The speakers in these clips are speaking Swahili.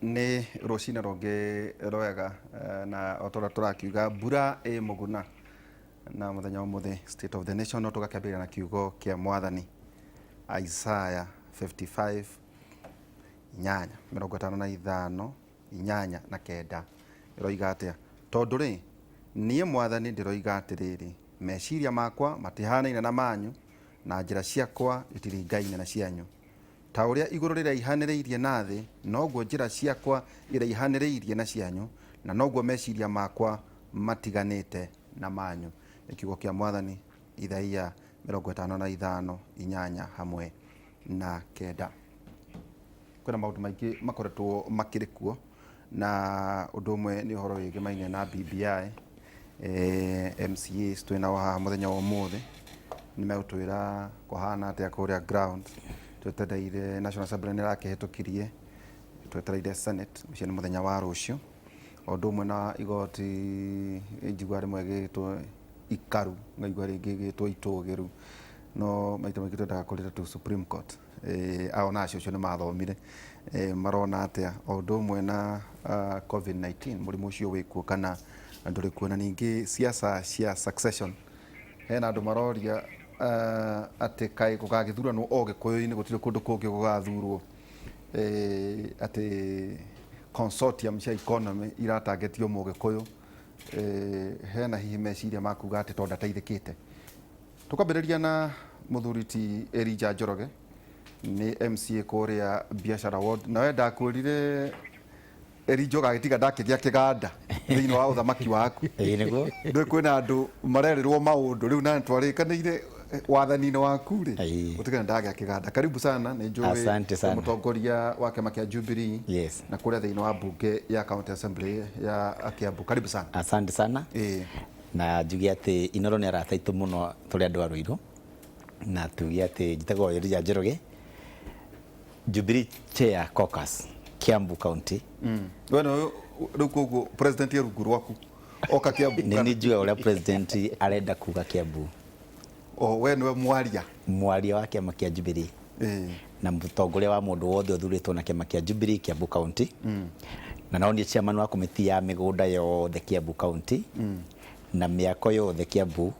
nĩ rũcinĩ rũngĩ rwega na otora tũrakiuga mbura ĩ mũguna na mũthenya ũmũthĩ State of the Nation no tũgakĩambĩrĩria na kiugo kĩa mwathani Isaiah 55 inyanya 55 inyanya na kenda ĩroiga atĩa tondũ rĩ niĩ mwathani ndĩroiga atĩrĩrĩ meciria makwa matihanaine na manyu na njĩra ciakwa itiringaine na cianyu ta ũrĩa igũrũ rĩraihanĩrĩirie na thĩ noguo njĩra ciakwa iraihanĩrĩirie na cianyu na noguo meciria makwa matiganĩte na manyu. Kiugo kĩa mwathani Isaia 55 inyanya hamwe na kenda. Kwĩna maũndũ maingĩ makoretwo makĩrĩ kuo na ũndũ ũmwe nĩ ũhoro wĩgĩmaine na BBI. MCAs twĩna haha mũthenya wa ũmũthĩ nĩmegũtwĩra kũhana atĩa kũrĩa ground. Twetereire National Assembly nĩrakĩhetũkirie, twetereire Senate mũciĩ nĩ mũthenya wa rũciũ. Ũndũ ũmwe na igoti njigua rĩmwe gĩtwo ikaru ngaigua rĩngĩ gĩtwo itũgĩru no maita maingĩ twendaga kũrĩra tu Supreme Court. Ao nacio nĩ mathomire marona atĩa ũndũ ũmwe na COVID-19 mũrimũ ũcio wĩkuo kana ndũrĩ kuo na ningĩ siasa cia succession. Hena andũ maroria atĩ kaĩ gũgagĩthuranwo o Gĩkũyũ-inĩ gũtirĩ kũndũ kũngĩ gũgathurwo atĩ consortium cia economy iratargetio Mũgĩkũyũ. Hena hihi meciria makuga atĩ tondũ ndateithĩkĩte. Tũkwambĩrĩria na mũthuri ti Elijah Njoroge nĩ MCA kũrĩa Biashara Ward na we ndakwĩrire Elijah gagĩtiga ndakĩthia kĩganda thĩinĩ wa ũthamaki waku. Nĩguo ndĩ kwĩna andũ marerĩrwo maũndũ rĩu na twarĩkanĩire wathani-inĩ waku rĩ ũtigana ndagĩa kĩganda. Karibu sana nĩ njũĩ mũtongoria wa kĩama kĩa Jubilee na kũrĩa thĩinĩ wa mbunge ya County Assembly ya Kiambu. Karibu sana. Asante sana. Na njuge atĩ Inoro nĩ arataitũ mũno tũrĩ andũ a Rũirũ na tuge atĩ njĩtagwo Elijah Njoroge Jubilee Chair Caucus Kiambu County. Bueno rĩu koguo president ya rungu rwaku oka Kiambu. Nĩ njue ũrĩa president arenda kuga Kiambu. We nĩwe mwaria wa kĩama kĩa Jubilee na mũtongoria wa mũndũ wothe ũthurĩtwo na kĩama kĩa Jubilee Kiambu County na no niĩ chairman wa komiti ya mĩgũnda yothe Kiambu County na mĩako yothe Kiambu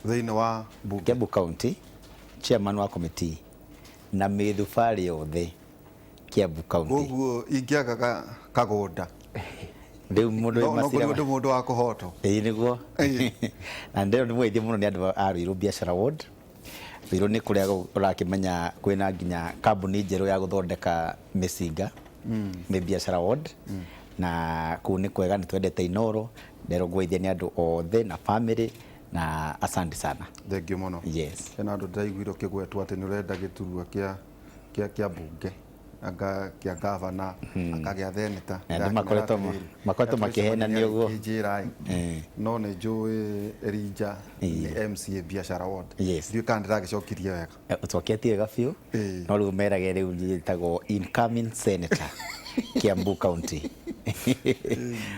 thĩinĩ wa Kiambu County chairman wa komiti na mĩthubarĩ yothe Kiambu County. Ũguo ingĩaga kagũnda rĩu mũndũ wa kũhoto nĩguo na ndĩro nĩ mwĩthie mũno nĩ andũ a Rũirũ Biashara Ward. Rũirũ nĩ kũrĩa ũrakĩmenya kwĩna nginya kambuni njerũ ya gũthondeka mĩcinga nĩ Biashara Ward na kũu nĩ kwega nĩ twendete Inoro ndero gwĩthia nĩ andũ othe na family na asante sana. Thank you mũno. Yes. Hena andũ ndaiguirwo kĩgwetwo atĩ nĩ ũrenda gĩturwa kĩa mbunge anga kia governor akagĩa theneta makoretwo makĩhena nĩ ũguo no nĩ njũĩ Elijah nĩ MCA Biashara Ward. Ndiũ kana ndĩragĩcokirie wega ũcoketie wega biũ no rĩu merage rĩu njĩtagwo incoming senator Kiambu County.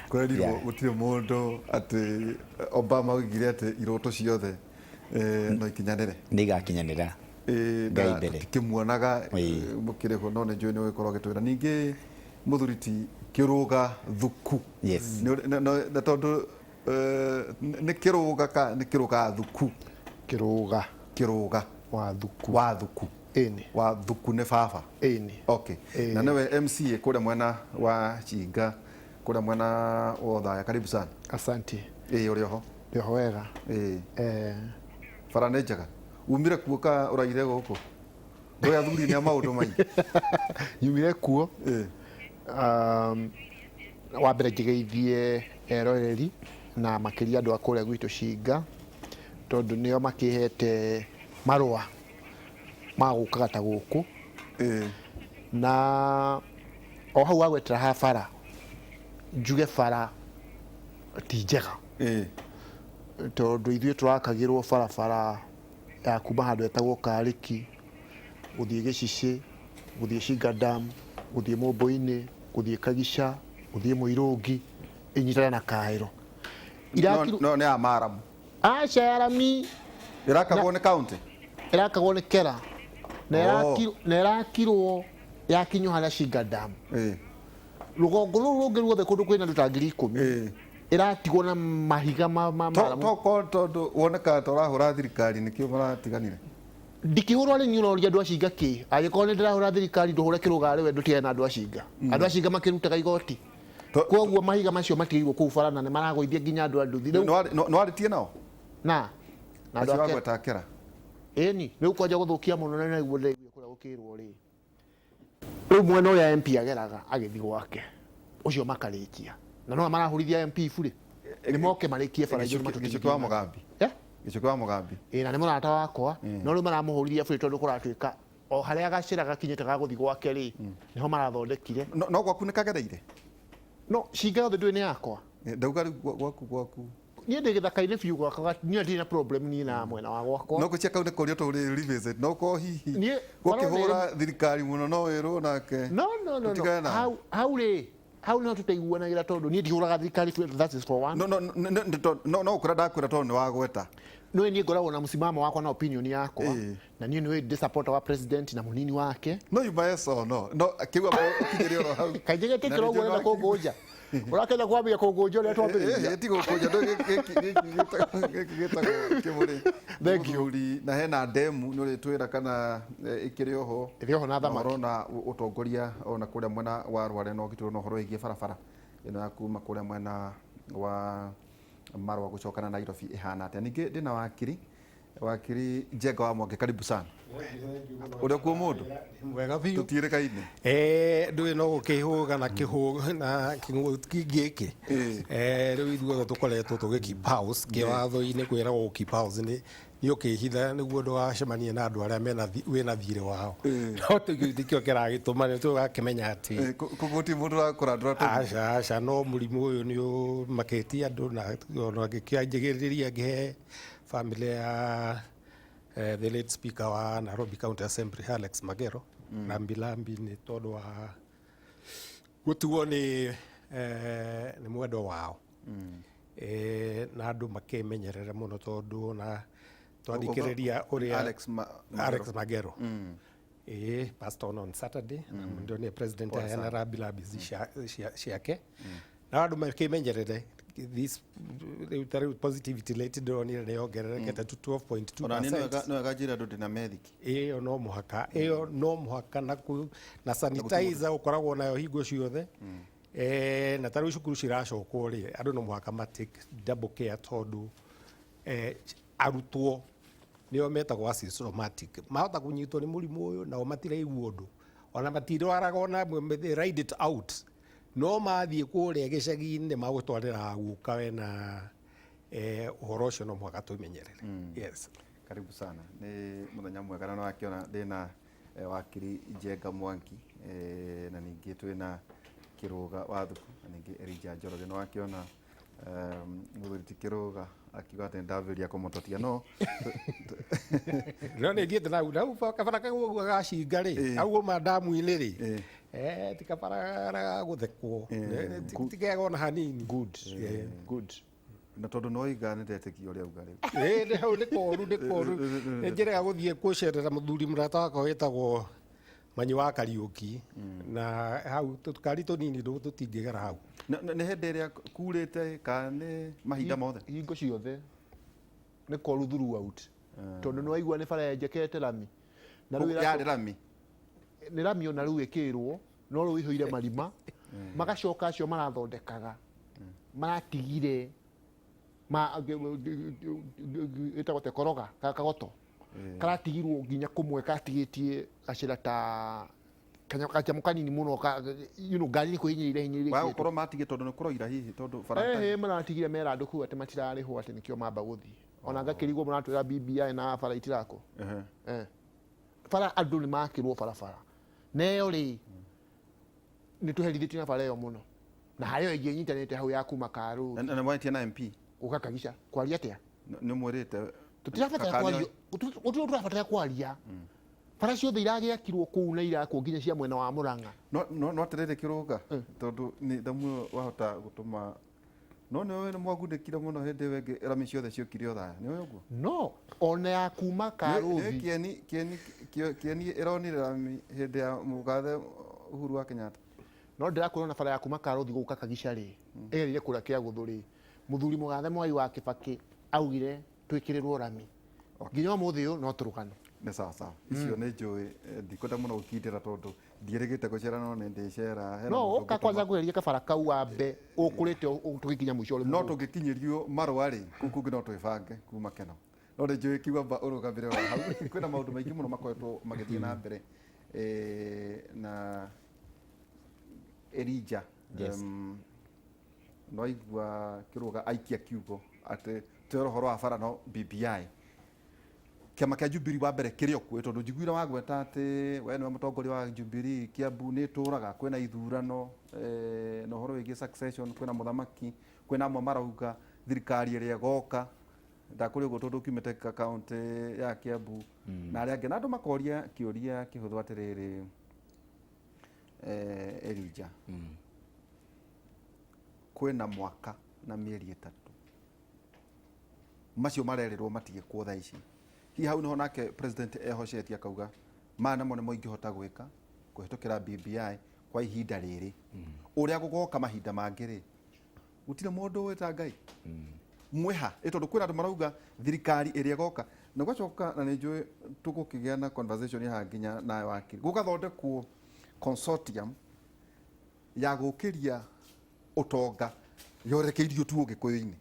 Kwerirwo gũtirĩ mũndũ atĩ Obama oigire atĩ iroto ciothe no ikinyanĩre nĩ igakinyanĩra kĩmuonaga mũkĩrĩho no nĩ njũĩ nĩ ũgĩkorwo gĩtwĩra ningĩ mũthuri ti kĩrũga thuku na tondũ nĩ kĩrũga thuku kĩrũga wa thuku wa thuku nĩ baba. Okay. Na nĩwe MCA kũrĩa mwena wa Chinga kũrĩa mwena wa Thaya. Karibu sana. Asante. Ũrĩ ho? Ndĩ ho wega. Bara nĩ njega umire kuo ka ũraire gũkũ ndũĩ athuri nĩ maũndũ maingĩ yumire kuo. Wa mbere njĩgeithie eroreri na makĩria andũ a kũrĩa gwitũ Chinga tondũ nĩo makĩhete marũa ma gũkaga ta gũkũ na o hau wagwetera ha bara njuge bara ti njega tondũ ithuĩ tũrakagĩrwo barabara ya kuma handũ etagwo Karĩki gũthiĩ Gĩcicĩ gũthiĩ Chinga Dam gũthiĩ Mũmbũ-inĩ gũthiĩ Kagica gũthiĩ Mũirũngi inyitana na Kaĩro no nĩ Amaramu aca Arami irakagwo nĩ county irakagwo nĩ Kera na irakirwo yakinywo harĩa Chinga Dam rugongo rũngĩ ruothe kũndũ kwĩna andũ ta ngiri 10 ĩratigwo na mahiga to tondu woneka ta ũrahũra thirikari nĩkĩo maratiganire. Ndikĩhũrwo nĩ nyũroria andũ acinga kĩ agĩkorwo nĩ ndĩrahũra thirikari ndũhũre kĩrũga rĩwe ndũtigae na andũ acinga. Andũ acinga makĩrutaga igoti. Koguo mahiga macio matigĩirwo kũu bara na nĩ maragũithia nginya andũ a nduthi. No arĩtie nao na andũ agweta kera ĩni rĩu kwanja gũthũkia mũno na nĩguo ndĩiguire kũrĩa gũkĩrwo rĩ. Rĩu mwena ũrĩa MP ageraga agĩthi gwake ũcio makarĩkia na no marahũrithia MP bure nĩ moke marĩkie bara igũrũ gĩcukũ wa Mugambi. Gĩcukũ wa Mugambi na nĩ mũrata wakwa no rĩu maramũhũrithia bure tondũ kũratuĩka o harĩa gacĩra gakinyĩte ga gũthi gwake rĩ niho marathondekire. No gwaku nĩ kagereire? No cinga yothe ndũĩ nĩ yakwa. Ndauga rĩu gwaku niĩ ndĩ gĩthaka-inĩ biũ gwakwa niĩ ndirĩ na problem niĩ na mwena wa gwakwa. No gũcia kau nĩ kũria tũrĩ revisit no ko hihi gũkĩhũra thirikari mũno no wĩrwo nake. No hau rĩ hau no tũtaiguanagĩra tondũ niĩ ndihũraga thirikari that is for one. No ũkũra ndakwĩra tondũ nĩ wagweta. No niĩ ngoragwo na msimamo wakwa na opinion yakwa na niĩ nĩ ndĩ supporter wa president na mũnini wake. No you may so no kiuga kinyĩre oro hau kaingĩ gĩtĩkĩra ũguo ũrenda kũngũnja ũrakenda kwambia kũngũnja ũrĩa twambĩrĩria ti gũkũnja gĩtagwo kĩmũrĩ mũthuri na hena ndemu nĩ ũrĩtwĩra kana ĩkĩrĩ oho na thamaki na ũtongoria ona kũrĩa mwena wa Rware no gĩtũrwo na ũhoro wĩgiĩ barabara ĩno ya kuma kũrĩa mwena wa Marwa gũcokana Nairobi ĩhana atĩa. Ningĩ ndĩna wakiri Njenga wa Mwangi, karibu sana. Ũrĩa kuo mũndũ mwega biũ tũtiĩrĩkaine ndũĩ no gũkĩhũga na kĩhũga na kĩng'ũki gĩkĩ rĩu ithuothe tũkoretwo tũgĩ-keep house kĩwatho-inĩ kwĩragwo keep house nĩ ũkĩhitha nĩguo ndũgacemanie na andũ arĩa wĩna thirĩ wao no tikĩo kĩragĩtũma nĩ tũgakĩmenya atĩ gũtirĩ mũndũ ũrakũrandũra aca no mũrimũ ũyũ nĩ ũmakĩtie andũ na ona ngĩkĩanjĩgĩrĩria ngĩhe family ya the late speaker wa Nairobi County Assembly Alex Magero lambi nĩ tondũ wa gũtuo nĩ mwendo wao na andũ makĩmenyerera mũno tondũ na twathikĩrĩria ũrĩa Alex Magero pastor on Saturday ndio nĩ president ya Nairobi ciake na andũ makĩmenyerere this positivity rate ndonire nĩ yongererekete to 12.2%. Ona nĩ wega njĩra andũ ndĩna methiki ĩyo no mũhaka na sanitizer ũkoragwo nayo hingo ciothe na tarĩu cukuru ciracokwo rĩ andũ no mũhaka matake double care tondũ arutwo nĩo metagwo asymptomatic mahota kũnyitwo nĩ mũrimũ ũyũ nao matiraigua ũndũ ona matirwaraga ona ride it out no mathiĩ kũrĩa gĩcagi-inĩ magũtwarĩra guka we na ũhoro ũcio no mũhaka tũmenyerere. Yes, karibu sana. Nĩ mũthenya mwega na wakĩona ndĩna wakiri Njenga Mwangi na ningĩ twĩna Kĩrũga wa Thuku na ningĩ Elijah Njoroge. No wakĩona mũthuri ti Kĩrũga akiuga atĩ ndambĩrĩria kũmũtotia no nĩ thiĩte nau kabara kau gacinga rĩ au mandamu-inĩ rĩ tikabara gũthekwo tikega ona hanini. Good na tondũ no iga nĩ ndetĩkia ũrĩa uga rĩu nĩ hau nĩ koru nĩ njĩraga gũthiĩ gũcerera mũthuri mũrata wakwa wĩtagwo Manyi wa Kariũki na hau tũkari tũnini tũtingĩgera hau. Nĩ hĩndĩ ĩrĩa kurĩte kana nĩ mahinda mothe hingo ciothe nĩ koru throughout tondũ nĩ waigua nĩ bara yenjekete rami na rĩu yarĩ rami nĩ rami ona rĩu ĩkĩrwo no rĩu ihũire marima magacoka acio marathondekaga maratigire ĩtagwo tekoroga kagoto karatigirwo nginya kũmwe katigĩtie gacĩra ta kanyamũ kanini mũno ngari nĩ kwĩhinyĩrĩire wa gũkorwo matigĩ tondũ nĩ kũroira hihi tondũ barabara maratigire merandũku atĩ matirarĩhwo atĩ nĩkĩo mamba gũthiĩ ona ngakĩrigwo mũratwĩra BBI na bara itirako bara andũ nĩ makĩrwo barabara neyo rĩ nĩ tũherithĩtio na bara ĩyo mũno na harĩa ĩngĩnyitanĩte hau ya kuma Karũ na mwatia na MP ũgakagica kwaria atĩa nĩ mwĩrĩte tũtirabatara kwaria bara ciothe iragĩakirwo kũu na irakwo nginya cia mwena wa Mũrang'a no atĩrĩrĩ Kĩrũga tondũ nĩ thamu wahota gũtũma no nĩ mwagunĩkire mũno hĩndĩ ĩyo ĩngĩ rami ciothe ciokire o thaya nĩ ũguo no ona ya kuma Karũthi kieni ĩronire rami hĩndĩ ya mũgathe Uhuru wa Kenyatta no ndirakwĩrwo na bara ya kuma Karothi gũka Kagicarĩ ĩgerire kũrĩa Kĩagũthũ-rĩ, mũthuri Mũgathe Mwai wa Kĩbakĩ augire twĩkĩrĩrwo rami nginya ũmũthĩ ũyũ no tũrũgano. Nĩ sawa sawa, icio nĩ njũĩ, ndikwenda mũno gũkindĩra tondũ ndierĩgĩte gũcera no nĩ ndĩcera. No ũka kwanza ngũgerie kabara kau wambe ũkũrĩte tũgĩkinya mũico ũrĩ no tũngĩkinyĩrio marũa-rĩ kũu kũngĩ no twĩbange kuma Keno, no nĩ njũĩ kiuga ũrũgamĩre wa hau. Kwĩna maũndũ maingĩ mũno makoretwo magĩthiĩ na mbere na Elijah no igua Kĩrũga aikia kiugo atĩ twĩra ũhoro wa bara no BBI kĩama kĩa Jubilee wa mbere kĩrĩ okuo, tondũ njiguire wagweta atĩ we nĩwe mũtongoria wa Jubilee, Kiambu nĩ tũraga kwĩna ithurano na ũhoro wĩgiĩ succession, kwĩna mũthamaki, kwĩna amwe marauga thirikari ĩrĩa ĩgoka ndakũrĩ ũguo tondũ kiumĩte kaũntĩ ya Kiambu na arĩa angĩ, na andũ makoria kĩũria kĩhũthũ atĩrĩrĩ Elijah, kwĩna mwaka na mĩeri ĩtatũ macio marerĩrwo matigĩkwo thaa ici. Hihi hau niho nake president ehocetie akauga maya namo nĩmo ingĩhota gwĩka kũhĩtũkĩra BBI kwa ihinda rĩrĩ, ũrĩa gũgoka mahinda mangĩ-rĩ gũtirĩ mũndũ wĩta Ngai mwĩha, tondũ kwĩna andũ marauga thirikari ĩrĩa ĩgoka na gũgacoka, na nĩ njũĩ tũgũkĩgĩa na conversation ya nginya nawe wakiri, gũgathondekwo consortium ya gũkĩria ũtonga yorekeirio tu Ũgĩkũyũ-inĩ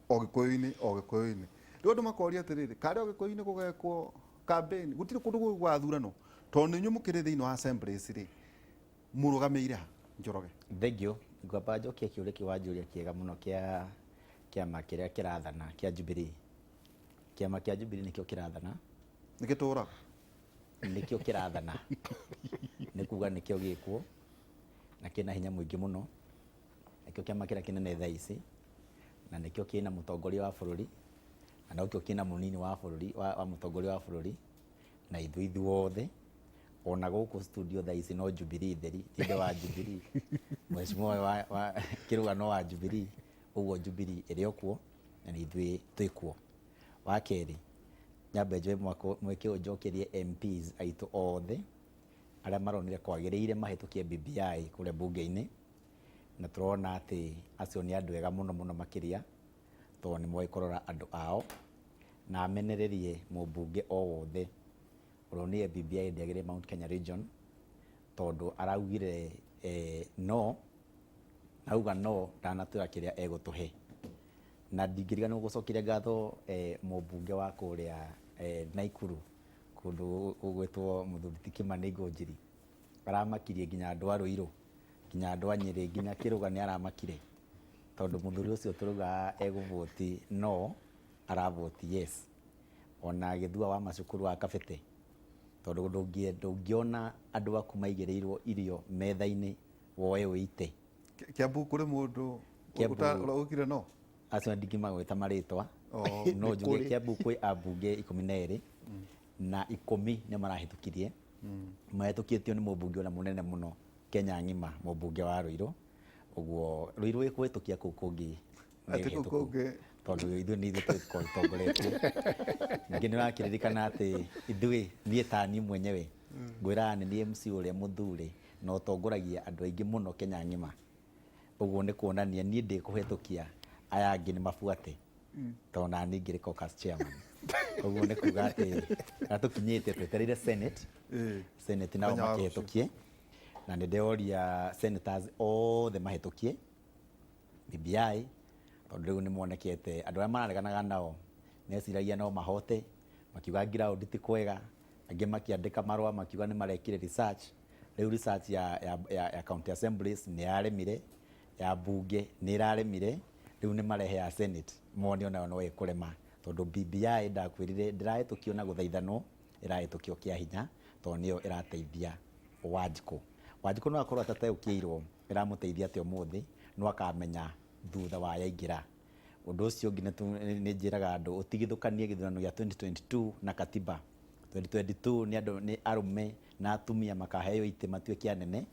Ũgĩkũyũ-inĩ. Rĩu andũ makoria atĩrĩrĩ, karĩ Ũgĩkũyũ-inĩ gũgekwo campaign, gũtirĩ kũndũ gũgathurano tondũ nĩ inyuĩ mũkĩrĩ thĩinĩ wa assemblies-rĩ mũrũgamĩire ha? Njoroge. Thengio, ngwamba njokie kĩũria kĩwanjũria kĩega mũno kĩa kĩama kĩrĩa kĩrathana kĩa Jubilee. Kĩama kĩa Jubilee nĩkĩo kĩrathana, nĩgĩtũraga nĩkĩo kĩrathana, nĩ kuga nĩkĩo gĩkwo na kĩna hinya mũingĩ mũno, nĩkĩo kĩama kĩrĩa kĩnene thaa ici, na nĩkĩo kĩna mũtongoria wa bũrũri, na nĩkĩo kĩna mũnini wa bũrũri wa mũtongoria wa bũrũri, na ithuothe ona gũkũ studio thaa ici no Jubilee theri, tinde wa Jubilee mheshimiwa wa Kĩrũga no wa Jubilee, ũguo Jubilee ĩrĩ okuo na nĩ ithuĩ twĩkuo. Wa kerĩ, nyambe njoe mweke ũnjokerie MPs aitũ othe arĩa maronire kwagĩrĩire mahĩtũkie BBI kũrĩa bunge-inĩ, na tũrona atĩ acio nĩ andũ ega mũno mũno makĩria tondũ nĩ moĩ kũrora andũ ao, na amenererie mũmbunge o wothe ũronire BBI ndĩagĩrĩire Mount Kenya region tondũ araugire no, auga no ndanatwĩra kĩrĩa egũtũhe, na ndingĩriganĩrwo gũcokeria ngatho mũmbunge wa kũrĩa Naikuru kũndũ gũgwĩtwo mũthuri ti Kĩmani Ngũnjiri, aramakirie nginya andũ a Rũirũ, nginya andũ a Nyĩrĩ, nginya Kĩrũga nĩ aramakire tondũ mũthuri ũcio tũrauga egũvoti no aravoti yes, ona gĩthua wa macukuru wa Kabete, tondũ ndũngĩona andũ aku maigĩrĩirwo irio metha-inĩ woe wĩite. Kiambu kũrĩ mũndũ ũkire no acio ndingĩmagwĩta marĩtwa, no njuge Kiambu kwĩ ambunge 12 na 10 nĩ marahĩtũkirie, mahĩtũkĩtio nĩ mũmbunge ũrĩa mũnene mũno Kenya ng'ima, mũmbunge wa Rũirũ, ũguo Rũirũ ĩkũhĩtũkia kũu kũngĩ tondũ ithuĩ nĩ ithuĩ tũtongoretie. Ningĩ nĩ ũrakĩririkana atĩ ithuĩ niĩ ta niĩ mwenyewe ngwĩra nĩ niĩ MC ũrĩa mũthure na ũtongoragia andũ aingĩ mũno Kenya ng'ima, ũguo nĩ kuonania niĩ ndĩkũhĩtũkia aya angĩ nĩ mabuate tondũ na niĩ ngĩrĩ caucus chairman. Ũguo nĩ kuga atĩ atũkinyĩte twetereire Senate nao makĩhĩtũkie, na nĩ ndeoria senators othe mahĩtũkie BBI tondũ rĩu nĩ monekete andũ arĩa marareganaga nao meciragia no mahote, makiuga ground ti kwega, angĩ makĩandĩka marũa makiuga nĩ marekire research. Rĩu research ya county assemblies nĩ yaremire, ya bunge nĩ ĩraremire, rĩu nĩ marehe ya Senate mone onayo no ĩkũrema tondũ BBI ndakwĩrire ndĩrahĩtũkio na gũthaithanwo, ĩrahĩtũkio kĩa hinya tondũ nĩyo ĩrateithia Wanjikũ. Wanjikũ no akorwo atateũkĩirwo ĩramũteithia atĩ ũmũthĩ no akamenya thutha wa yaingĩra. Ũndũ ũcio ũngĩ nĩ njĩraga andũ ũtigithũkanie gĩthurano gĩa 2022 na katiba. 2022 nĩ andũ nĩ arũme na atumia makaheo itĩ matuĩke anene,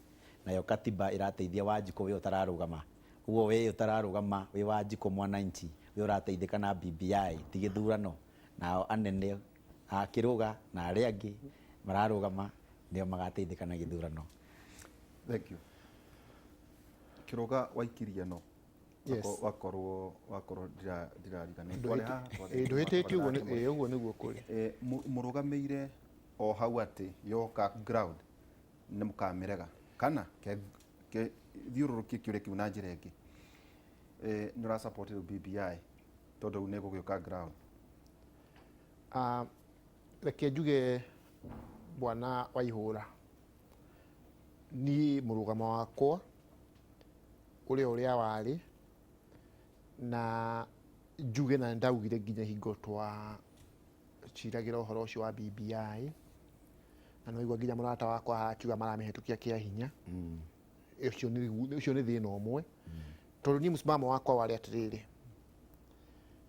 nayo katiba ĩrateithia Wanjikũ we ũtararũgama. Ũguo we ũtararũgama wĩ Wanjikũ mwananchi we ũrateithĩka na BBI ti gĩthurano, nao anene akĩrũga na arĩa angĩ mararũgama nĩo magateithĩka na gĩthurano. Thank you. Kiroga waikirie no. Yes. Wakorwo ndirarigana. Nduhitĩtie ũguo nĩguo kũrĩ. Mũrũgamĩire o hau atĩ yoka ground nĩ mũkamĩrega kana thiũrũrũkie kĩũria kĩu na njĩra ĩngĩ. Nĩ ũrasupport BBI tondũ rĩu nĩ gũgĩũka ground. Reke njuge bwana Waihũra, niĩ mũrũgamo wakwa ũrĩa warĩ na njuge na ndaugire nginya hingo twa ciragĩra ũhoro ũcio wa BBI na no igua nginya mũrata wakwa akiuga maramĩhetũkia kĩa hinya. Ũcio nĩ thĩna ũmwe tondũ niĩ mũsimamo wakwa warĩ atĩrĩrĩ,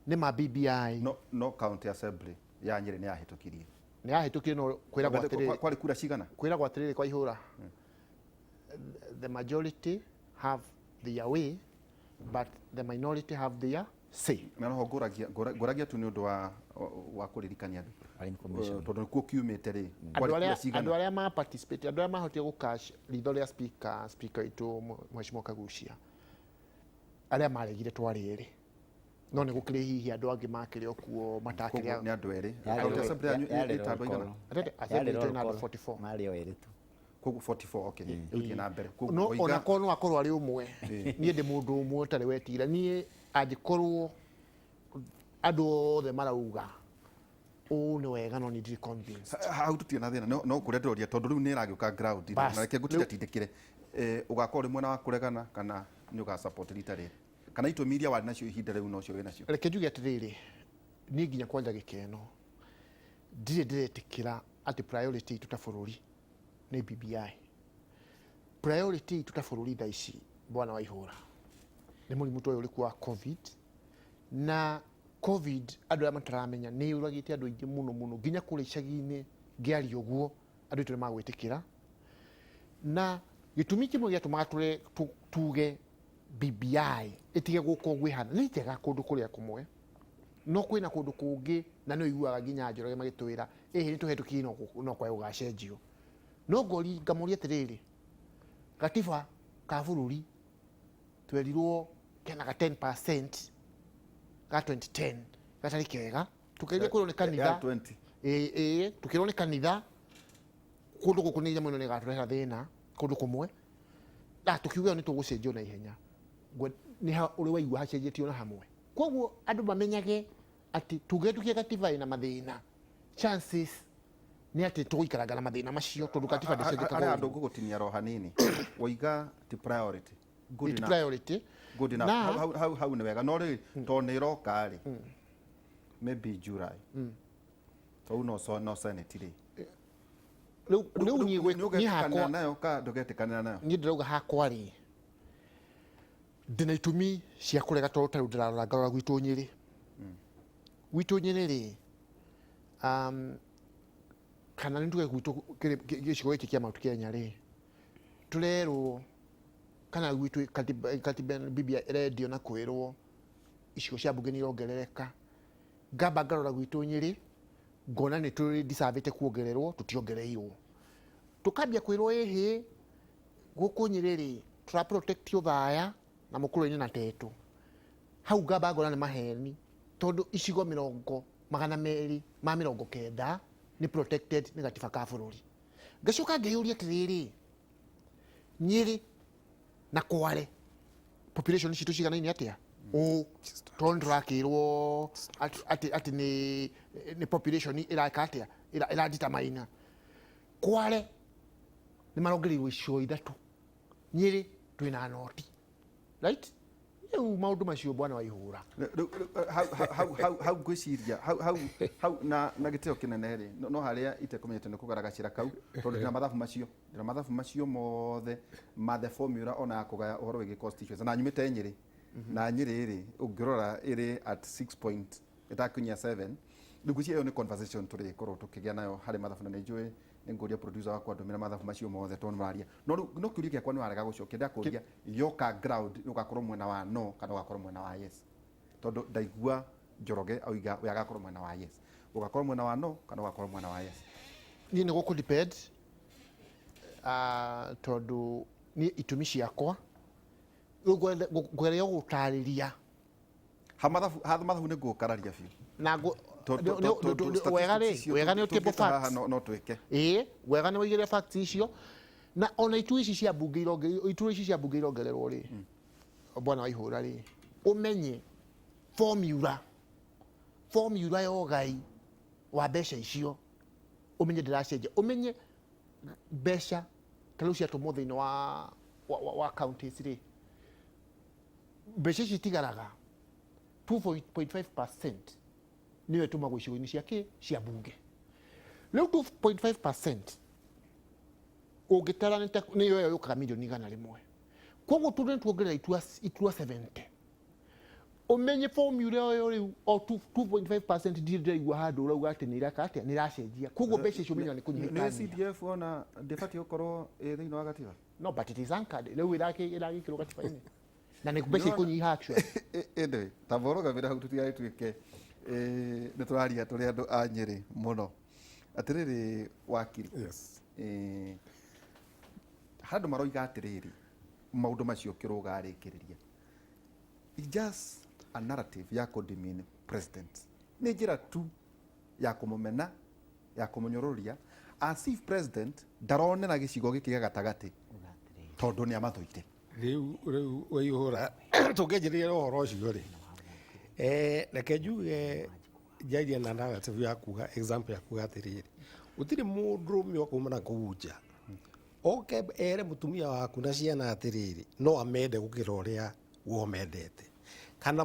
nĩ ma BBI no county assembly ya Nyĩrĩ nĩ yahĩtũkirie. Nĩ yahĩtũkirie no kwĩragwo atĩrĩrĩ, kwarĩ kura cigana? Kwĩragwo atĩrĩrĩ kwa Ihũra, the majority have their way but the minority have their say. Na no ngũragia tu nĩ ũndũ wa kũririkania andũ tondũ kuo kiumĩte rĩ, andũ arĩa ma participate, andũ arĩa mahotire gũcash ritho rĩa speaker witũ Mheshimiwa Kagucia, arĩa maregire twarĩ erĩ, no nĩ gũkĩrĩ hihi andũ angĩ makĩrĩ o kuo matakĩrĩ. Nĩ andũ erĩ. Ĩtandũ igana? Assembly na 44 marĩ o erĩ tu. Koguo 44, okay. Ũthiĩ na mbere. No ona korwo no akorwo arĩ ũmwe, niĩ ndĩ mũndũ ũmwe ũtarĩ wetira. Niĩ angĩkorwo andũ othe marauga ũũ nĩ wega no nĩ convinced. Hau tũtirĩ na thĩna, no kũrĩa ndĩroria tondũ rĩu nĩ ĩragĩũka ground na reke ngũtindĩkĩre. Ũgakorwo mwena wa kũregana kana nĩ ũgasupport rita rĩrĩ, kana itũmi iria warĩ nacio ihinda rĩu nocio wĩ nacio? Reke njuge atĩrĩrĩ, niĩ nginya kwanja gĩkeno ndirĩ ndĩretĩkĩra atĩ priority itũ ta bũrũri nĩ BBI. Priority itũ ta bũrũri thaa ici bwana Waihũra nĩ mũrimũ ta ũyũ ũrĩ wa COVID, na COVID andũ arĩa mataramenya nĩ ũragĩte andũ aingĩ mũno nginya kũrĩa icagi-inĩ ngĩaria ũguo andũ aitũ nĩ magwĩtĩkĩra, na gĩtũmi kĩmwe gĩatũmaga tuge BBI ĩtige gũkwo gwĩhana nĩ njega kũndũ kũrĩa kũmwe, no kwĩna kũndũ kũngĩ na nĩ ũiguaga nginya Njoroge magĩtwĩra nĩ tũhetũkie no kwa ũgacenjio. No ngamoria atĩrĩrĩ, gatiba ka bũrũri twerirwo kena ga 10% ga 2010 gatarĩ kega, tũkĩrĩria kwĩrwo nĩ kanitha tũkĩrwo nĩ kanitha kũndũ gũkũ nĩ nyamũ ĩno nĩ ĩgatũreha thĩna kũndũ kũmwe, na tũkiuga nĩ tũgũcenjio na ihenya. Nĩ ũrĩ waigua hacenjetio na hamwe. Koguo andũ mamenyage atĩ tũgetũkia gatiba ĩna mathĩna, chances nĩ atĩ tũgũikaraga na mathĩna macio tondũ gatiba ndĩcenjekaga. Arĩa andũ ngũgũtinia ro hanini woiga ti priority. Good priority. Good enough. Hau nĩ wega no rĩ tondũ nĩ ĩroka rĩ maybe July. Tondũ no senate rĩ. Rĩu niĩ hakwa nayo ka ndũgetĩkanĩra nayo. Niĩ ndĩrauga hakwa rĩ, ndĩna itũmi cia kũrega tondũ tarĩu ndĩrarora ngarora gwitũ Nyĩrĩ. Gwitũ Nyĩrĩ rĩ, kana nĩ tuge gwitũ gĩcigo gĩkĩ kĩa Mount Kenya rĩ, tũrerwo kana gwitũ katiba BBI ĩrendio na kwĩrwo icigo cia mbunge nĩ irongerereka. Ngamba ngarora gwitũ Nyĩrĩ ngona nĩ tũrĩ disavĩte kuongererwo tũtiongereirwo. Tukambia kwĩrwo ĩhĩ gũkũ Nyĩrĩ rĩ tũra protect ũthaya na mũkũrũ-inĩ na Tetũ. Hau ngamba ngona nĩ maheni tondũ icigo 290 nĩ protected nĩ gatiba ka bũrũri. Ngacoka ngĩyũria atĩrĩrĩ, Nyĩrĩ na Kware population citũ ciganaine atĩa? Tondũ tũrakĩrwo atĩ nĩ population ĩraka atĩa ĩradetermine. Kware nĩ marongereirwo icigo 3, Nyĩrĩ twĩna noti, right? Rĩu maũndũ macio bwana Waihũra hau ngwĩciria hau na gĩtĩo kĩnene rĩ no harĩa itekũmenyete nĩ kũgaragacĩra kau tondũ ndĩna mathabu macio mothe the formula ona ya kũgaya ũhoro wĩgiĩ constituency na nyumĩte Nyĩrĩ na Nyĩrĩ rĩ ũngĩrora ĩrĩ at 6 point ĩtakinyia 7. Rĩu ngwĩciria ĩyo nĩ conversation tũrĩkorwo tũkĩgĩa nayo harĩ mathabu na nĩ njũĩ nĩ ngũria producer wakwa ndũmĩra mathabu macio mothe tondũ mararia no kĩũria gĩakwa nĩ warega gũcokia ndakũria yoka ground ũgakorwo mwena wa no kana ũgakorwo mwena wa yes, tondũ ndaigua Njoroge auga ũgakorwo mwena wa yes, ũgakorwo mwena wa no kana ũgakorwo mwena wa yes. Niĩ nĩ gũkũ depend tondũ ni itumi ciakwa ngwereyo gutarĩria mathabu nĩ ngũkararia biũ na wega nĩ ũtĩmbo facts no twĩke wega nĩ wĩigĩre facts icio na ona itu ici cia mbunge irongererwo rĩ bwana Waihũra rĩ ũmenye formula ya ũgai wa mbeca icio ũmenye ndĩracenjia ũmenye mbeca tarĩu ciatũmwo thĩinĩ wa counties rĩ mbeca ici itigaraga 2.5% niyo ĩtũmagwo icigo-inĩ cia mbunge rĩu 2.5% ũngĩtara nĩyo ĩyo yũkaga mirioni 100 koguo tuongerera itua 70 ũmenye formula ĩyo rĩu o 2.5% ndĩraigua handũ ũrauga atĩ nĩ iracenjia koguo mbeca icio ũmenya nĩ kũnyihĩka nĩ CDF ona ndĩbatiĩ gũkorwo thĩinĩ wa gatiba no but it is anchored rĩu ĩragĩkĩrwo gatiba-inĩ na nĩ mbeca ikũnyiha actually ĩndĩ ta borogamĩra hau tũtigagĩtuĩke nĩ tũraria tũrĩ andũ a Nyĩrĩ mũno atĩrĩrĩ wakiri handũ maroiga atĩrĩrĩ maũndũ macio kĩrũgarĩkĩrĩria just a narrative ya kũdemean president nĩ njĩra tu ya kũmũmena ya kũmũnyũrũria as if president ndaronera gĩcigo gĩkĩ gĩa gatagatĩ tondũ nĩ amathũire rĩu Waihũra tũngĩanjĩrĩria ũhoro ũcio rĩ reke njuge njarie na narrative ya kuga example ya kuga atĩrĩrĩ gũtirĩ mũndũrũme ũkaumana kũu nja oke ere mũtumia waku na ciana atĩrĩrĩ no amende gũkĩra ũrĩa we mendete kana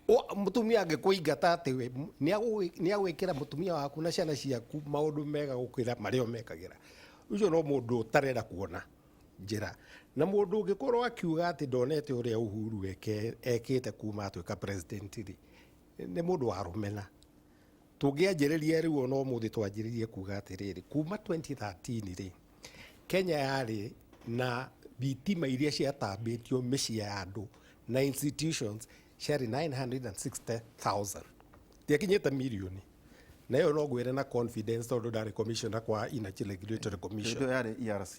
mũtumia angĩkũingata atĩ we nĩ agwĩkĩra mũtumia waku na ciana ciaku maũndũ mega gũkĩra marĩa mekagĩra ũcio no mũndũ ũtarenda kuona njĩra na mũndũ ũngĩkorwo akiuga atĩ ndonete ũrĩa Uhuru ekĩte kuma atuĩka president rĩ nĩ mũndũ wa rũmena tũngĩanjĩrĩria rĩu ona ũmũthĩ twanjĩrĩrie kuga atĩrĩrĩ kuma 2013 rĩ Kenya yarĩ na thitima iria ciatambĩtio mĩciĩ ya andũ na institutions ciarĩ 960,000 tiakinyĩte mirioni na ĩyo no ngwĩre na confidence tondũ ndarĩ commissioner kwa Energy Regulatory Commission yarĩ ERC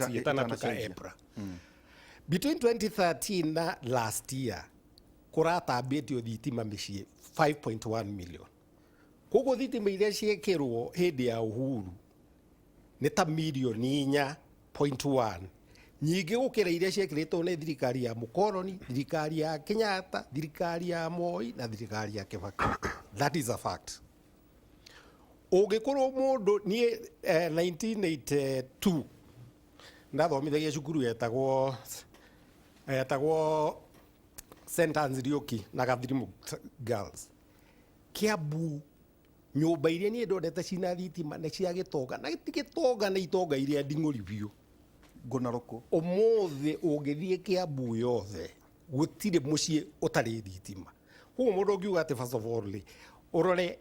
ĩtanatuĩka EPRA between 2013 na last year kũratambĩtio thitima mĩciĩ 5.1 million koguo thitima iria ciekĩrwo hĩndĩ ya Uhuru nĩ ta mirioni 4.1 nyingĩ gũkĩra iria ciekĩrĩtwo nĩ thirikari ya mũkoroni thirikari ya Kenyatta thirikari ya Moi na thirikari ya Kibaki that is a fact ũngĩkorwo mũndũ niĩ 1982 ndathomithagia cukuru yetagwo St. Anne's Nziriũki na Gathirimu Girls Kiambu nyũmba iria niĩ ndondete cina thitima nĩ cia gĩtonga na gĩtonga nĩ itonga iria nding'ũri biũ ngũnarũkũ ũmũthĩ ũngĩthiĩ Kiambu yothe gũtirĩ mũciĩ ũtarĩ thitima koguo mũndũ ũngiuga atĩ first of all ũrore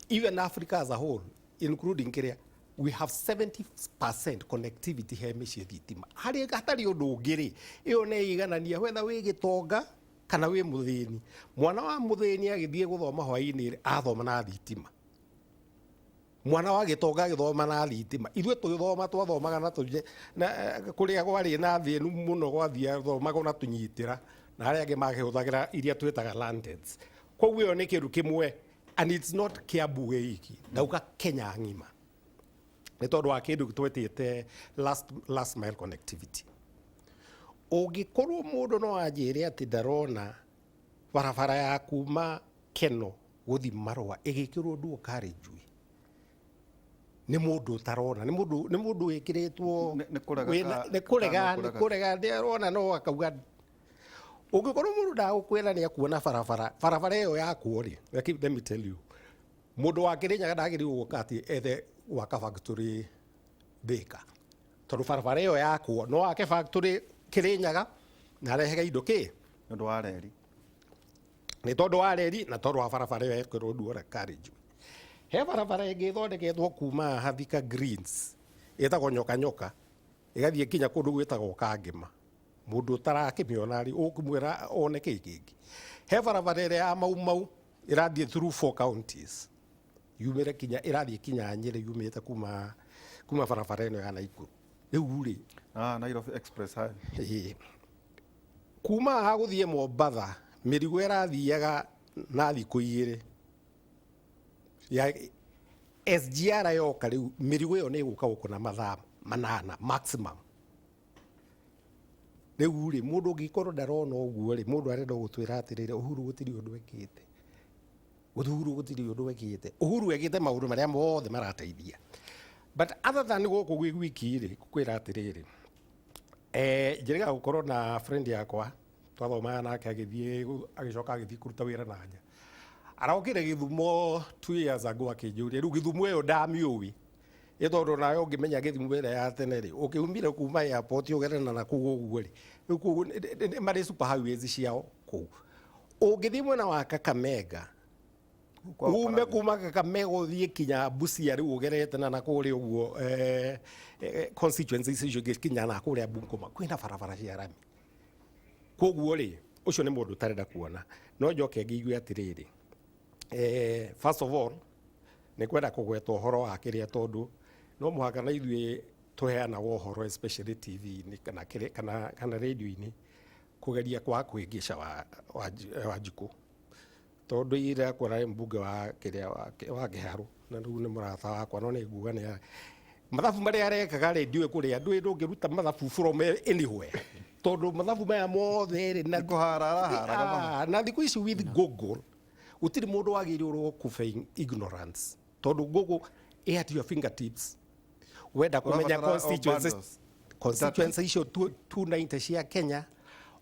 even Africa as a whole including Kenya we have 70% connectivity he mĩciĩ thitima harĩ hatarĩ ũndũ ũngĩ rĩ ĩyo nĩ iganania whether wĩ gĩtonga kana wĩ mũthĩni mwana wa mũthĩni agĩthiĩ gũthoma hwaĩ-inĩ athoma na thitima mwana wa gĩtonga agĩthoma na thitima ithuĩ tũgĩthoma twathomaga na kũrĩa gwarĩ na thĩnu mũno gwathiĩ thomaga na tũnyitĩra na arĩa angĩ makĩhũthagĩra iria twĩtaga lanterns koguo ĩyo nĩ kĩndũ kĩmwe and it's not Kiambu gĩiki ndauga Kenya ng'ima nĩ tondũ wa kĩndũ twĩtĩte last mile connectivity ũngĩkorwo mũndũ no anjĩre atĩ ndarona barabara ya kuma Keno gũthi Marũa ĩgĩkĩrwo dual carriageway nĩ mũndũ ũtarona nĩ mũndũ wĩkĩrĩtwo nĩ kũrega ndarona no akauga ũngĩkorwo mũndũ ndagũkwĩra nĩ akuona barabara ĩyo yakwo rĩ let me tell you mũndũ wa Kĩrĩnyaga ndagĩrĩirwo gũka atĩ ethe gwaka factory Thĩka tondũ barabara ĩyo yakwo no wake factory Kĩrĩnyaga na arehega indo nĩ tondũ wa reri na tondũ wa barabara ĩyo yekĩrwo dual carriageway he barabara ĩngĩ ĩthondeketwo kuma Hathika Greens ĩtagwo nyoka ĩgathiĩ kinya kũndũ gwĩtagwo Kangema mũndũ ũtarakĩmĩona rĩ ũkũmwĩra one kĩĩ kĩngĩ he barabara ĩrĩa ya Mau ĩrathiĩ through 4 counties ĩrathiĩ kinya Nyĩrĩ yumĩte kuma barabara ĩno ya Naikuru riu ri Nairobi Express highway kuma ha guthie Mombatha mirigo irathiaga na thiku igiri ya SGR yoka riu mirigo iyo ni guka gukuna mathaa 8 maximum. Riu ri mundu ngikorwo ndarona uguo ri mundu arenda gutwira atirire Uhuru gutiri undu ekite. Uhuru gutiri undu ekite. Uhuru ekite maundu maria mothe marateithia. But other than guku gwi wiki ri kwira atirire njiriga gukorwo na friend yakwa twathoma nake agicoka agithii kuruta wira na nja araukire Githumo 2 years ago akinjuria riu Githumo iyo ndamiui itondu nayo ngimenya Githumo ira ya tene ri ukiumire kuma airport ugerana na kugu uguo ri riu kugu mari super highways ciao kuu ungithii mwena wa Kakamega ume kuma Kakamega uthie kinya Busia riu ugerete na kuri uguo constituencies icio gikinya na kuri Bungoma kwina barabara cia rami koguo ri ucio ni mundu tarenda kuona no njoke ngiigwe atiriri first of all ni kwenda kugweta uhoro wa kiria tondu no muhaka na ithuĩ tuheana uhoro especially TV ni kana radio-ini kugeria kwa kwingisha wa Njiku tondu ira kwara mbunge wa kiria wa Kiharu na riu ni muratha wakwa no ni nguga ni mathabu maria arekaga radio kuria ndungiruta mathabu from anywhere tondu mathabu maya mothe ri na kuharara na thiku ici with Google utiri mundu wagirirwo kufeign ignorance tondu Google at your fingertips wenda kumenya constituency icio 290 cia Kenya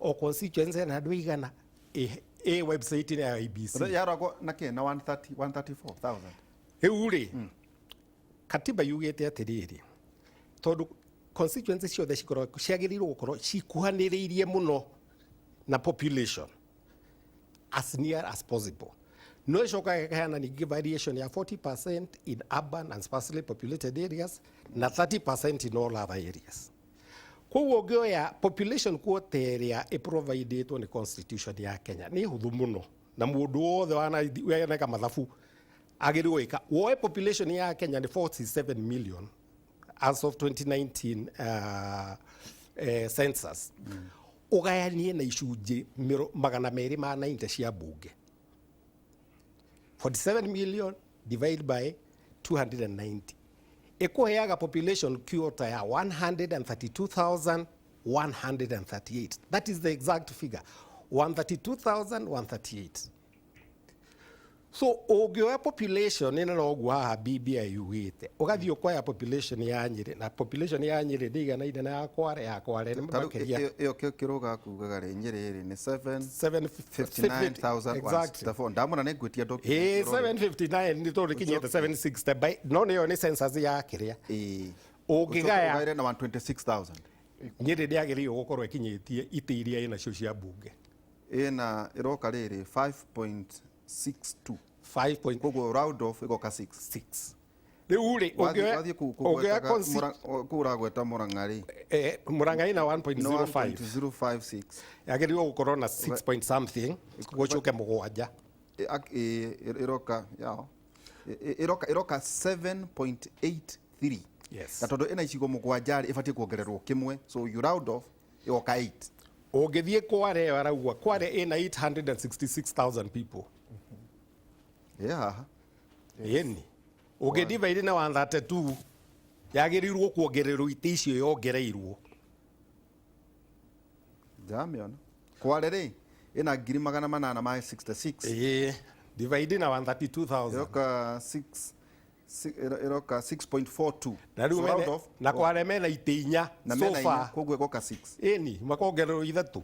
o constituency na andu igana website ni ya IBC yaragwo na kena 134,000 riu ri katiba yugite atiriri tondu constituency ciothe cikorwo ciagirirwo gukorwo cikuhaniriirie muno na population as near as possible. No icoka ikaheana ningi variation ya 40% in urban and sparsely populated areas na 30% in all other areas. Koguo ngioya population quota area iprovidetwo ni constitution ya Kenya ni huthu muno na mundu wothe waneka mathabu agirirwo ika woe population ya Kenya ni 47 million as of 2019 census. Ugayanie na icunji 290 cia bunge 47 million divided by 290 ikuheaga population quota ya 132,138. That is the exact figure 132,138. So ugioya population ina no gwa BBI yugite ugathii ukoya population ya Nyeri na population ya Nyeri ndiga na ina ya Kware ni makeria iyo kiruga kugaga ri Nyeri ri ni 759,000 exactly ndamona ni ngwitia ndo 759 ni to rikinyete 760 by no niyo ni census ya kiria ugigaya na 126,000 Nyeri ndiagirio gukorwo ikinyitie ite iria ina cio cia bunge ina iroka riri 5.62 5. Koguo round off igoka 6 riu ri ugioya kuragweta Murang'a ri Murang'a ina 1.05 yagirirwo gukorwo na 6 point something gucuke mugwanja iroka 7.83. Yes. Na tondu ina icigo mugwanja ri ibatie kuongererwo kimwe so you round off igoka 8. Ungithie Kware araugwa Kware ina 866,000 people. Yeah. Yeni. Ugidivide na 132 yagirirwo kuongererwo ite icio yongereirwo. Jamiona. Kware ri ina 866. Divide na 132,000. Iroka 6.42. Na riu mene na Kware mena ite inya so far. Koguo igoka 6. Eni makongererwo ithatu.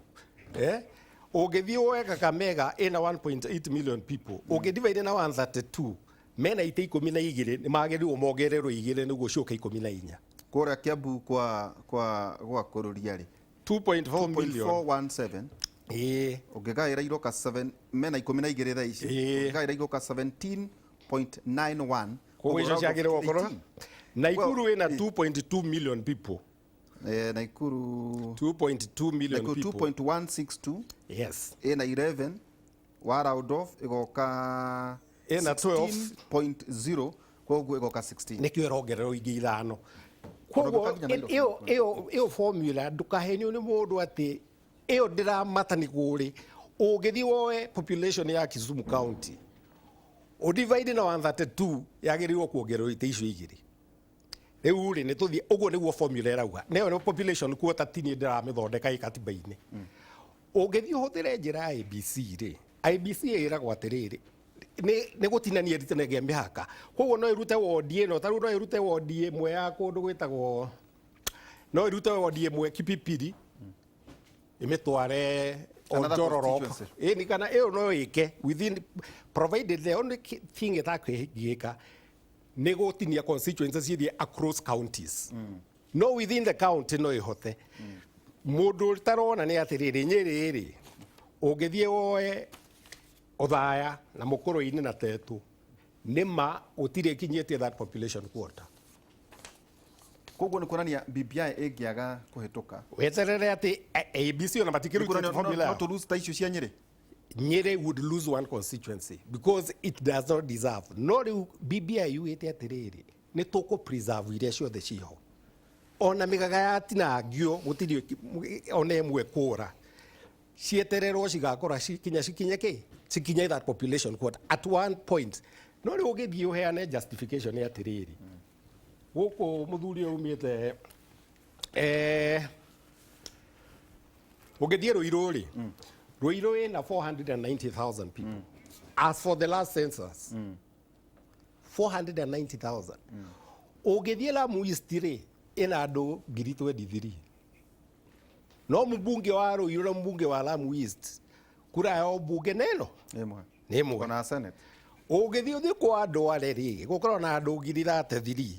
Ugithie woe Kakamega ina 1.8 million people. Ugidivide na 132 mena ite 12 ni magerirwo mongererwo 2 niguo coka 14. Kuria Kiambu kwa kururia ri 2.4 million 417. Ugigaira iroka 7 mena 12 thaa ici. Ugigaira iroka 17.91. Koguo icio ciagirwo gukorwo Naikuru ina 2.2 million people. Naikuru 2.2 million people. 2.162. Yes. Ina 11 wa round off igoka ina 12.0 koguo igoka 16. Nikio irongererwo ingi ithano koguo ĩyo formula ndũkahenio nĩ mũndũ atĩ ĩyo ndĩramata nĩ gũrĩ ũngĩthiĩ woe population ya Kisumu County divide na 132 yagĩrĩirwo kuongererwo ite icio igĩrĩ rĩu rĩ nĩ tũthiĩ ũguo nĩguo formula ĩrauga nayo nĩ population quota tini ndĩramĩthondeka ĩkatiba-inĩ ũngĩthiĩ ũhũthĩre njĩra ya ABC rĩ IBC ĩragwo atĩrĩrĩ nĩ gũtinania ritanagia mĩhaka koguo no ĩrute wodi ĩno tarĩu no ĩrute wodi ĩmwe ya kũndũ gwĩtagwo no ĩrute wodi ĩmwe Kipipiri ĩmĩtware Njororoko ĩni kana ĩyo no ĩke within provided the only thing ĩtakĩgĩka nĩ gũtinia constituencies ciĩthiĩ across counties no within the county no ĩhote mũndũ tarona nĩ atĩrĩrĩ Nyĩrĩ rĩ ũngĩthiĩ woe Othaya na Mũkũrũ-inĩ na Tetũ nĩma ũtirĩ kinyĩtie that population quota koguo nĩ kuonania BBI ĩngĩaga kũhĩtũka weterere atĩ ABC ona matikĩrutĩte formula no to lose ta icio cia Nyĩrĩ Nyeri would lose one constituency because it does not deserve. No BBI yugĩte atĩrĩrĩ nĩ tũkũ preserve iria ciothe ciho. Ona mĩgaga yatinangio gũtirĩ ona ĩmwe kũra. Cietererwo cigakora cikinye that population quota at one point. No rĩu ũgĩthiĩ ũheane justification ya atĩrĩrĩ. Gũkũ mũthuri umĩte ũgĩthiĩ Rũirũ rĩ. Ruiru in 490,000 people. As for the last census, 490,000. Ũgĩthiĩ Lamu East rĩ ĩna andũ 23,000. No mbunge wa Ruiru na mbunge wa Lamu East kura ya mbunge neno nĩmwe ona senate ũgĩthiĩ kwa andũ arĩa rĩ gũkorwo na andũ 33,000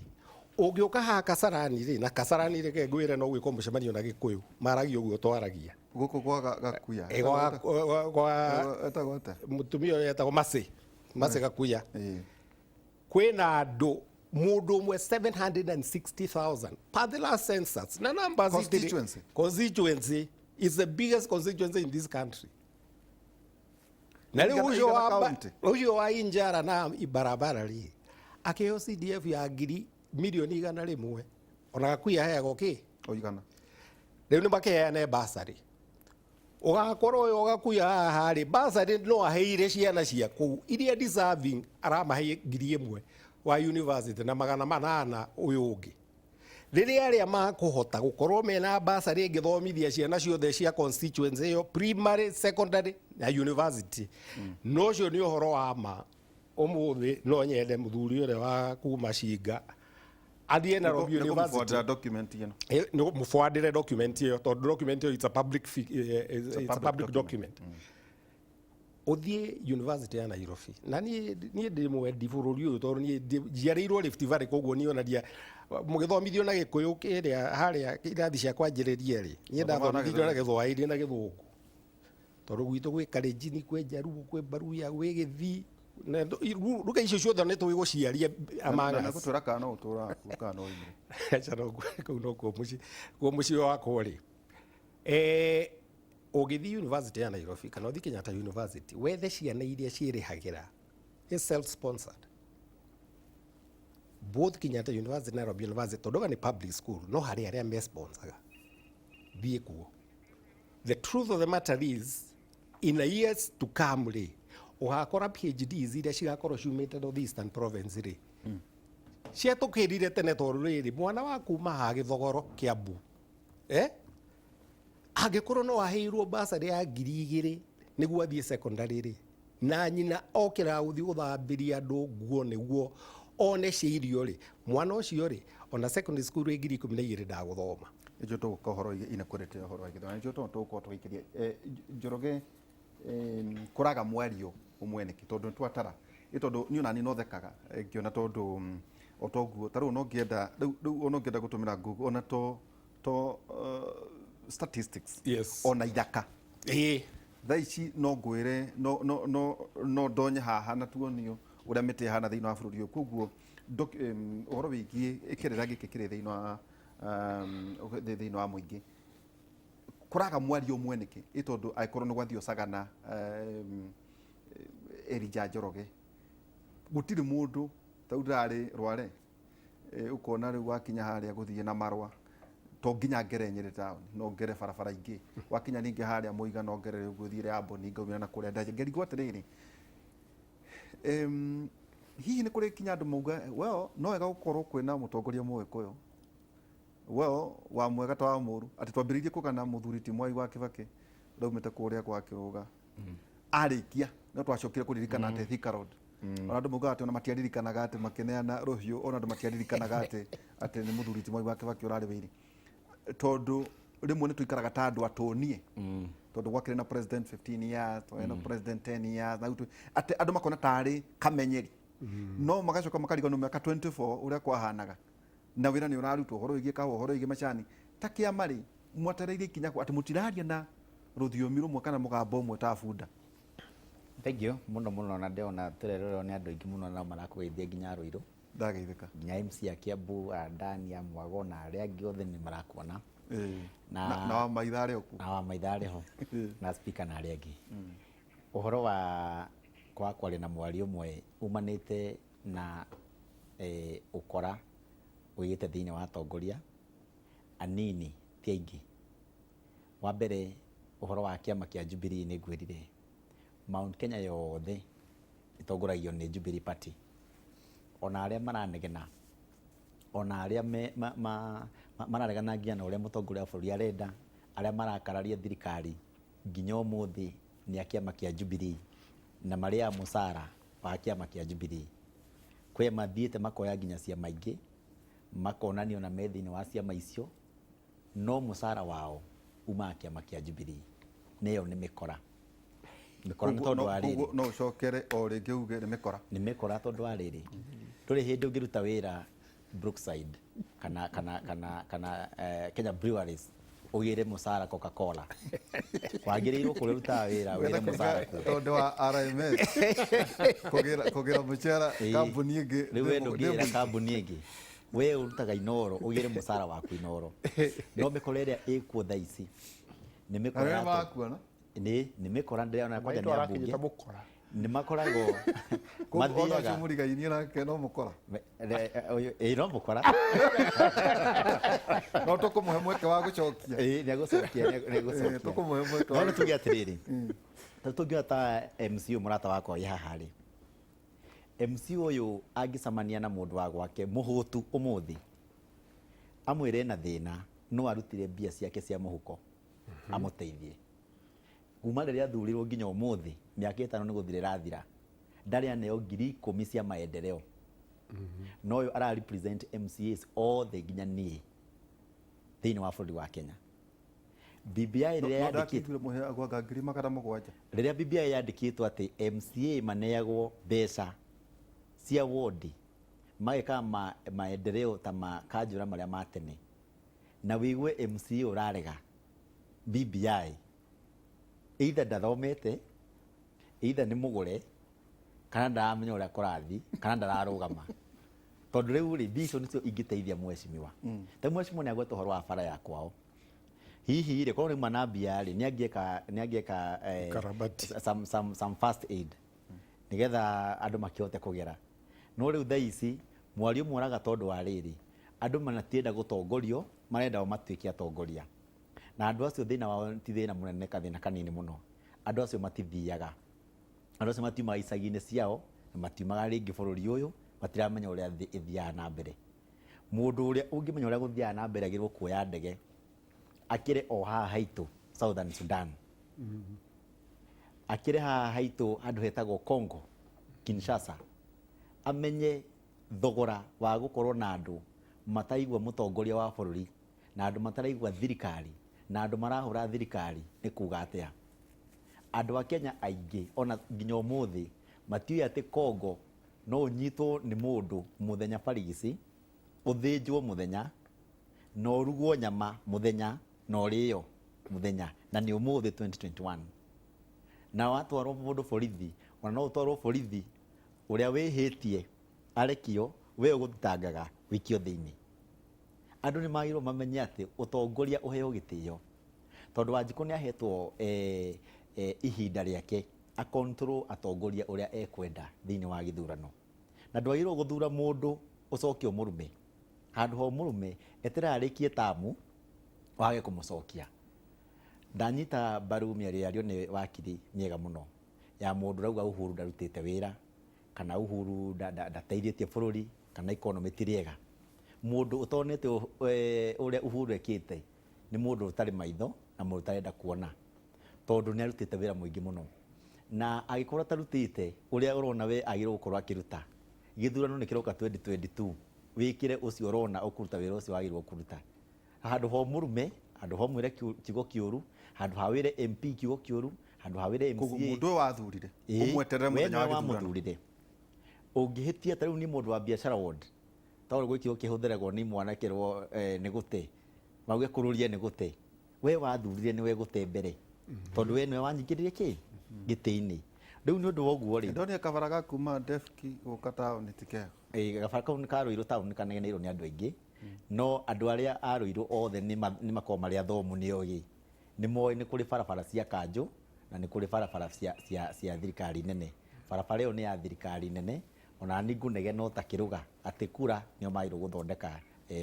ũngĩũka ha Kasarani rĩ na Kasarani rĩ ngwĩre no gwĩkwo mũcemanio na Gĩkũyũ maragio ũguo twaragia gũkũ kwa Gakuya mũtumia ũyũ etagwo Mase Gakuya kwĩna andũ mũndũ ũmwe 760,000 per the last census na numbers constituency is the biggest constituency in this country na rĩu ũcio wa Injara na ibarabara rĩ akĩheo CDF ya milioni 100 ona Gakuya heagwo kĩ oigana rĩu nĩ makeane basarĩ ũgakorwo ũyũ Gakuya haha rĩ basarĩ no aheire ciana cia kũu iria deserving aramahe 1,000 wa university na 800 ũyũ ũngĩ rĩrĩa arĩa makũhota gũkorwo mena basarĩ ĩngĩthomithia ciana ciothe cia constituency ĩyo primary secondary na university no ũcio nĩ ũhoro wa ma ũmũthĩ no nyende mũthuri ũrĩa wa kuma Cinga athiĩ Nairobi University no mũbwandĩre document ĩyo tondũ document ĩyo it's a public document ũthiĩ university ya Nairobi na niĩ ndĩ mwendi bũrũri ũyũ tondũ niĩ njiarĩirwo Rift Valley koguo niĩ onadia mũgĩthomithio na Gĩkũyũ kĩrĩa harĩa irathi cia kwanjĩrĩria rĩ niĩ ndathomithirio na Gĩthwaĩri na Gĩthũngũ tondũ gwitũ gwĩ Kalenjin kwĩ Jaruo kwĩ Baruya gwĩ Gĩthii ruga icio ciothe nĩ tũĩ gũciaria amanga na gũtũra kana ũtũra kana oime achana kũu no kuo mũciĩ wakwa rĩ ũgĩthiĩ university ya Nairobi kana ũthiĩ Kenyatta University wethe ciana iria ciĩrĩhagĩra is self sponsored both Kenyatta University na Nairobi University tondũ nĩ public school no harĩ arĩa me sponsaga thiĩ kuo the truth of the matter is in the years to come rĩ ũgakora PhDs iria cigakorwo ciumĩte North Eastern Province rĩ ciatũkĩrire tene tondũ rĩrĩ mwana wa kuma ha Gĩthogoro Kĩambu angĩkorwo no aheirwo basarĩ ya 2,000 nĩguo athiĩ secondary rĩ na nyina okĩra gũthiĩ gũthambĩria andũ nguo nĩguo one cia irio rĩ mwana ũcio rĩ ona secondary school 12,000 ndagũthoma nĩcio tũgũka ũhoro inakũrĩte ũhoro wa gĩthomo nĩcio tũgũkorwo tũgĩkĩria Njoroge kũraga mwario ũmwe nĩkĩ tondũ twatara tondũ niĩ ona no thekaga ngĩona tondũ otoguo tarĩu no ngĩenda rĩu no ngĩenda gũtũmĩra Google ona to statistics ona ithaka thaa ici no ngwĩre no ndonye haha na tuonio ũrĩa mĩtĩ ĩhana thĩinĩ wa bũrũri ũyũ koguo ũhoro wĩgiĩ kĩrĩra gĩkĩ kĩrĩ thĩinĩ wa mũingĩ kũraga mwario ũmwe nĩkĩ tondũ angĩkorwo nĩ gwathiĩ Sagana Elijah Njoroge gũtirĩ mũndũ tau ndarĩ Rware ukona riu wakinya haria guthie na marwa to nginya ngere Nyeri town no ngere barabara ingi wakinya ninge haria Muiga no ngere guthire Amboni ngaumira na kuria ndaje ngerigwo atiriri hihi ni kuri kinya andu mauga well no wega gukorwo kwina mutongoria Mũgĩkũyũ well wa mwega ta wa mũru ati twambiririe kugana muthuri ti Mwai wa Kibaki raumite kuria kwa Kiruga arikia no twacokire kuririkana ati Thika Road ona andu mauga ati ona matiaririkanaga ati makineana ruhiu ona andu matiaririkanaga ati ni muthuri ti Mwai wa Kibaki urariwire tondu rimwe ni tuikaraga ta andu atonie tondu gwakire na president 15 years na president 10 years na ati andu makona tari kamenyeri no magacoka makarigwo miaka 24 uria kwahanaga na wira ni urarutwo horo igie kaho horo igie macani takia mari mwatereire kinya ati mutiraria na ruthiomi rumwe kana mugambo umwe ta bunda. Thank you muno na ndeona turerero ni andu ingi muno na marakugeithia nginya Ruiru ndageithika nginya MC ya Kiambu Dani ya Mwago na aria angi othe ni marakuona na wa maithare oku na wa maithare ho na speaker na aria angi uhoro wa kwa kwari na mwari umwe umanite na ukora uyite thiini wa atongoria anini ti aingi wa mbere uhoro wa kiama kia Jubilee ni ngwirire Mount Kenya yothe itongoragio ni Jubilee Party ona aria maranegena ona aria mararegana ngia na uria mutongoria wa bururi arenda aria marakararia thirikari nginya umuthi ni akiama kia Jubilee na maria musara wa kiama kia Jubilee kwe mathiite makoya nginya ciama ingi makonanio na methini wa ciama icio no musara wao uma kiama kia Jubilee neyo ni mikora ni tondu wa riri no cokere o ringi uge ni mikora tondu wa riri turi hindi ungiruta wira Brookside kana Kenya Breweries ugire musara Coca-Cola wagirirwo kuriruta wira ugire musara tondu wa RMS kugira muchara kambuni ingi riwe ndugira kambuni ingi we urutaga Inoro ugire musara waku Inoro no mikora iria ikuo thaa ici ni mikora wakuona ni mikora ndiriona kwanja ni ambunge ni makoragwo mathiaga murigaini na keno mukora no mukora no tukumuhe mweke wa gucokia ni agucokia tukumuhe mweke no tugia atiriri tugia ta MC murata wako haha ri MC uyu angicamania na mundu wa gwake muhutu umuthi amwire na thina no arutire mbia ciake cia muhuko amuteithie kuma riria thurirwo nginya umuthi miaka 5 ni guthirira thira ndari aneo 10,000 cia maendeleo no yo ara represent MCAs all the nginya ni thiini wa bururi wa Kenya BBI riria yandikitwo muhe agwa ngirima kada mugwanja riria BBI yandikitwo ati MCA maneagwo mbeca cia wodi mageka maendeleo ta makanjura maria matene na wigwe MCA urarega BBI either ndathomete either ni mugure kana ndaramenya uria kurathi kana ndararugama tondu riu ri bico nicio ingiteithia mweshimiwa ta mweshimiwa ni agweta horo wa bara ya kwao hihi ri korwo ni mwana mbia ri ni angieka some first aid nigetha andu makiote kugera no riu thaa ici mwari mworaga tondu wa riri andu manatienda gutongorio marenda o matuike atongoria na andu acio thina wao ti thina munene kathina kanini muno andu acio matithiaga andu acio matiumaga icagi-inĩ ciao na matiumaga ringi bururi uyu matiramenya uria ithiaga na mbere mundu uria ungimenya uria guthiaga na mbere agirwo kuoya ndege akire o haha haitu Southern Sudan akire haha haitu andu hetagwo Congo Kinshasa amenye thogora wa gukorwo na andu mataigwa mutongoria wa bururi na andu mataraigwa thirikari na andu marahura thirikari ni kuga atia andu a Kenya aingi ona nginya umuthi matiui ati Congo no unyitwo ni mundu muthenya parigisi uthinjwo muthenya no rugwo nyama muthenya no rio muthenya na ni umuthi 2021 na watwarwo mundu borithi ona no utwarwo borithi uria wihitie arekio we ugutangaga wikio thiini andu ni magirwo mamenye ati utongoria uheo gitio tondu Wanjiku ni ahetwo ihinda riake a control atongoria uria ekwenda thiini wa githurano na ndwagirwo guthura mundu ucokio murume handu ho murume etera arikie tamu wage kumucokia. Ndanyita mbaru mĩario yario nĩ wakiri mĩega mũno ya mũndũ rauga Uhuru ndarutĩte wĩra kana Uhuru ndateithĩtie bũrũri kana economy ti rĩega. Mũndũ ũtonete ũrĩa Uhuru ekĩte nĩ mũndũ ũtarĩ maitho na mũndũ ũtarenda kuona, tondũ nĩ arutĩte wĩra mũingĩ mũno, na agĩkorwo atarutĩte ũrĩa ũrona we agĩrĩirwo gũkorwo akĩruta. Gĩthurano nĩ kĩroka 2022, wĩkĩre ũcio ũrona ũkũruta wĩra ũcio wagĩrĩirwo kũruta. Handũ ho mũrume, handũ ho mwĩre kiugo kĩũru, handũ ha wĩre MP kiugo kĩũru, handũ ha wĩre MCA. Mũndũ ũyũ wathurire ũmweterere mũthenya wa gĩthurano. Ũngĩhĩtia tarĩu nĩ mũndũ wa biacara ward, tondũ gwĩkĩo kĩhũthĩragwo nĩ mwanakĩrwo nĩ gũte, mauge kũrũria nĩ gũte, we wathurire nĩ we gũte mbere, tondũ we nĩwe wanyingĩrĩrie kĩ gĩtĩ-inĩ. Rĩu nĩ ũndũ wa ũguo rĩ, ndonire kabara ga kuma Defki gũka taũni ti kega. Kabara kau nĩ ka Rũirũ taũni kanegeneirwo nĩ andũ aingĩ, no andũ arĩa a Rũirũ othe nĩ makoragwo marĩ athomu nĩ oĩ, nĩ moĩ nĩ kũrĩ barabara cia kanjũ na nĩ kũrĩ barabara cia thirikari nene. Barabara ĩyo nĩ ya thirikari nene, ona ni ngũnege no ta kĩrũga atĩ kura nĩo magĩrĩirwo gũthondeka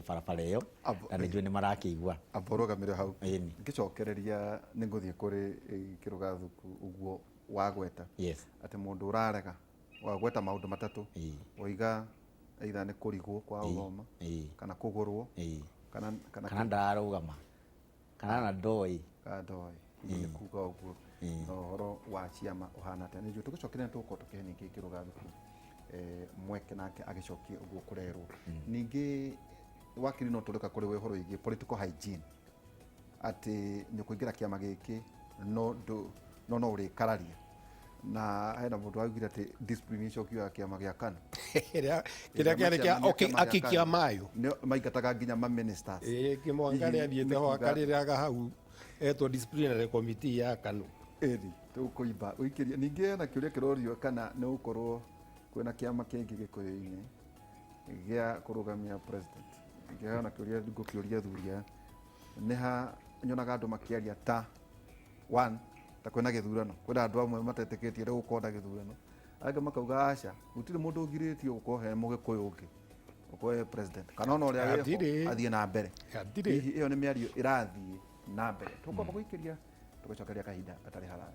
barabara ĩyo na nĩ njũĩ nĩ marakĩigua. Amborũgamire hau ngĩcokereria nĩ ngũthiĩ kũrĩ kĩrũga thuku ũguo wagweta atĩ mũndũ ũrarega wagweta maũndũ matatũ, oiga either nĩ kũrigwo kwa ũgoma kana kũgũrwo kana ndararũgama kana na ndoĩ nĩ kuga ũguo na ũhoro wa ciama ũhana atĩa. Nĩ njũĩ tũgĩcokeria nĩ tũgũkorwo tũkĩhe ningĩ kĩrũga thuku mweke nake agĩcokie ũguo kũrerwo. Ningĩ wakiri no tũreka kũrĩ ũhoro wĩgiĩ political hygiene, atĩ nĩ kũingĩra kĩama gĩkĩ no ũrĩkararia, na hena mũndũ waugire atĩ discipline icokio ya kĩama gĩa KANU kĩrĩa kĩarĩ kĩa akikia mayo maingataga nginya ma ministers. Kĩmwanga nĩ athiĩte ho akarĩraga hau etwo disciplinary committee ya KANU. Tũkũimba ũikĩria. Ningĩ hena kĩũria kĩrorio kana nĩ gũkorwo kwĩna kĩama kĩngĩ Gĩkũyũ-inĩ gĩa kũrũgamia president. Ngĩona kĩũria ngũkĩũria thuria nĩ ha nyonaga andũ makĩaria ta ta kwĩna gĩthurano, kwĩna andũ amwe matetĩkĩtie rĩu gũkorwo na gĩthurano, angĩ makauga aca gũtirĩ mũndũ ũgirĩtio gũkorwo he Mũgĩkũyũ ũngĩ gũkorwo he president kana ona ũrĩa wĩho athiĩ na mbere. Hihi ĩyo nĩ mĩario ĩrathiĩ na mbere. Tũkwamba gũikĩria tũgĩcokeria kahinda gatarĩ haraya.